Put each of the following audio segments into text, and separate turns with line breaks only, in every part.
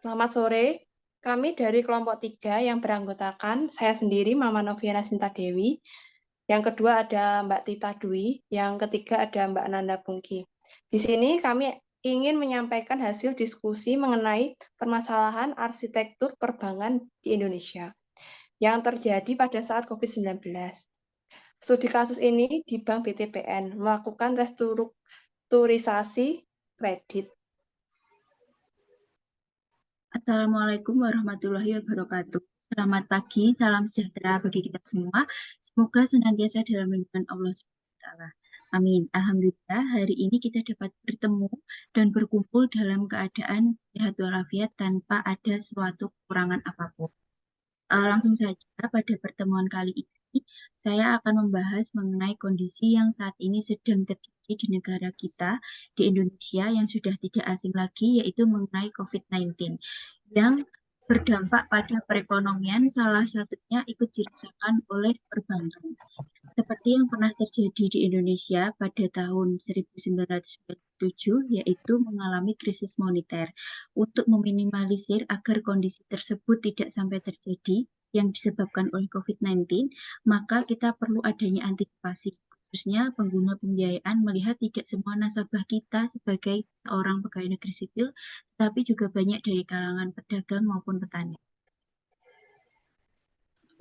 Selamat sore, kami dari kelompok 3 yang beranggotakan saya sendiri, Mama Noviana Sinta Dewi, yang kedua ada Mbak Tita Dwi, yang ketiga ada Mbak Nanda Pungki. Di sini kami ingin menyampaikan hasil diskusi mengenai permasalahan arsitektur perbankan di Indonesia yang terjadi pada saat COVID-19. Studi kasus ini di Bank BTPN melakukan restrukturisasi kredit.
Assalamualaikum warahmatullahi wabarakatuh. Selamat pagi, salam sejahtera bagi kita semua. Semoga senantiasa dalam lindungan Allah SWT. Amin. Alhamdulillah, hari ini kita dapat bertemu dan berkumpul dalam keadaan sehat walafiat tanpa ada suatu kekurangan apapun. Langsung saja pada pertemuan kali ini, saya akan membahas mengenai kondisi yang saat ini sedang terjadi di negara kita, di Indonesia, yang sudah tidak asing lagi, yaitu mengenai COVID-19, yang berdampak pada perekonomian, salah satunya ikut dirasakan oleh perbankan. Seperti yang pernah terjadi di Indonesia pada tahun 1997, yaitu mengalami krisis moneter. Untuk meminimalisir agar kondisi tersebut tidak sampai terjadi yang disebabkan oleh COVID-19, maka kita perlu adanya antisipasi, khususnya pengguna pembiayaan melihat tidak semua nasabah kita sebagai seorang pegawai negeri sipil, tetapi juga banyak dari kalangan pedagang maupun petani.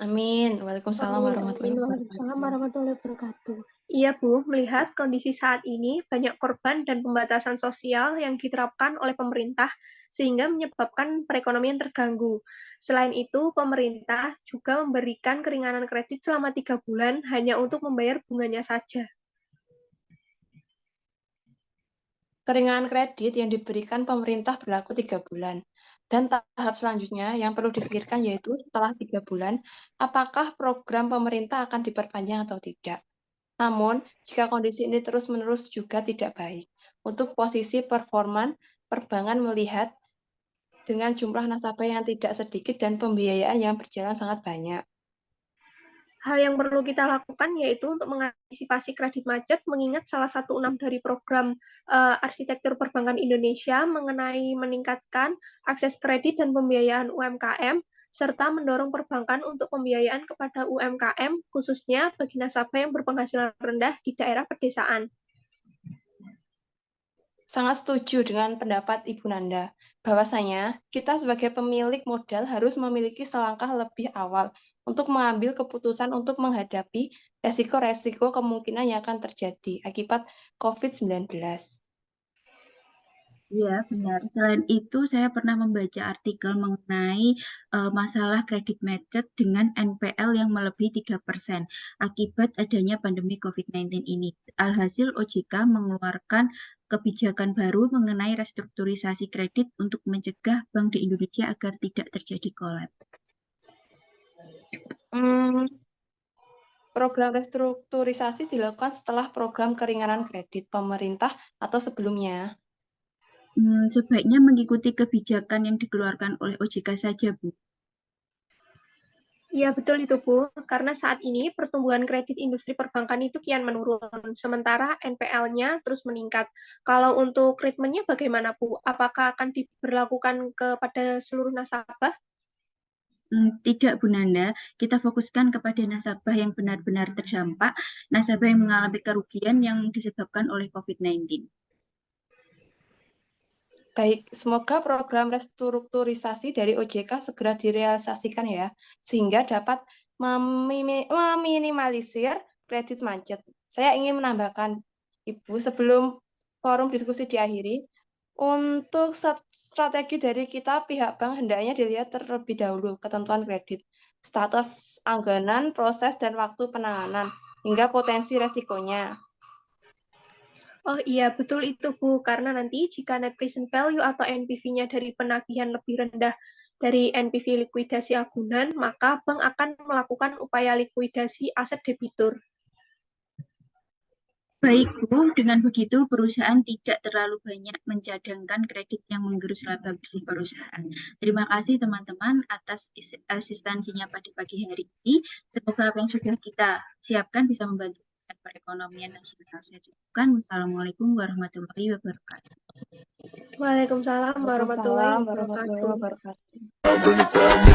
Amin. Waalaikumsalam
Amin,
warahmatullahi
amin.
wabarakatuh.
Waalaikumsalam warahmatullahi wabarakatuh. Iya, Bu, melihat kondisi saat ini banyak korban dan pembatasan sosial yang diterapkan oleh pemerintah sehingga menyebabkan perekonomian terganggu. Selain itu, pemerintah juga memberikan keringanan kredit selama 3 bulan hanya untuk membayar bunganya saja.
Keringanan kredit yang diberikan pemerintah berlaku 3 bulan. Dan tahap selanjutnya yang perlu dipikirkan yaitu setelah 3 bulan, apakah program pemerintah akan diperpanjang atau tidak. Namun, jika kondisi ini terus-menerus juga tidak baik. Untuk posisi performan, perbankan melihat dengan jumlah nasabah yang tidak sedikit dan pembiayaan yang berjalan sangat banyak.
Hal yang perlu kita lakukan yaitu untuk mengantisipasi kredit macet, mengingat salah satu enam dari program arsitektur perbankan Indonesia mengenai meningkatkan akses kredit dan pembiayaan UMKM, serta mendorong perbankan untuk pembiayaan kepada UMKM, khususnya bagi nasabah yang berpenghasilan rendah di daerah pedesaan.
Sangat setuju dengan pendapat Ibu Nanda, bahwasanya kita sebagai pemilik modal harus memiliki selangkah lebih awal untuk mengambil keputusan untuk menghadapi resiko-resiko kemungkinan yang akan terjadi akibat COVID-19.
Ya, benar. Selain itu, saya pernah membaca artikel mengenai masalah kredit macet dengan NPL yang melebihi 3% akibat adanya pandemi COVID-19 ini. Alhasil, OJK mengeluarkan kebijakan baru mengenai restrukturisasi kredit untuk mencegah bank di Indonesia agar tidak terjadi kolaps.
Program restrukturisasi dilakukan setelah program keringanan kredit pemerintah atau sebelumnya?
Sebaiknya mengikuti kebijakan yang dikeluarkan oleh OJK saja, Bu.
Iya, betul itu, Bu. Karena saat ini pertumbuhan kredit industri perbankan itu kian menurun, sementara NPL-nya terus meningkat. Kalau untuk treatment-nya bagaimana, Bu? Apakah akan diberlakukan kepada seluruh nasabah?
Tidak, Bu Nanda. Kita fokuskan kepada nasabah yang benar-benar terdampak, nasabah yang mengalami kerugian yang disebabkan oleh COVID-19.
Baik, semoga program restrukturisasi dari OJK segera direalisasikan ya, sehingga dapat meminimalisir kredit macet. Saya ingin menambahkan, Ibu, sebelum forum diskusi diakhiri, untuk strategi dari kita pihak bank hendaknya dilihat terlebih dahulu ketentuan kredit, status anggaran, proses dan waktu penanganan, hingga potensi resikonya.
Oh iya, betul itu, Bu. Karena nanti jika net present value atau NPV-nya dari penagihan lebih rendah dari NPV likuidasi agunan, maka bank akan melakukan upaya likuidasi aset debitur.
Baik, Bu. Dengan begitu, perusahaan tidak terlalu banyak mencadangkan kredit yang menggerus laba bersih perusahaan. Terima kasih, teman-teman, atas asistensinya pada pagi hari ini. Semoga apa yang sudah kita siapkan bisa membantu perekonomian nasional. Saya cukupkan. Wassalamualaikum warahmatullahi wabarakatuh.
Waalaikumsalam warahmatullahi
Waalaikumsalam warahmatullahi
wabarakatuh.
wabarakatuh.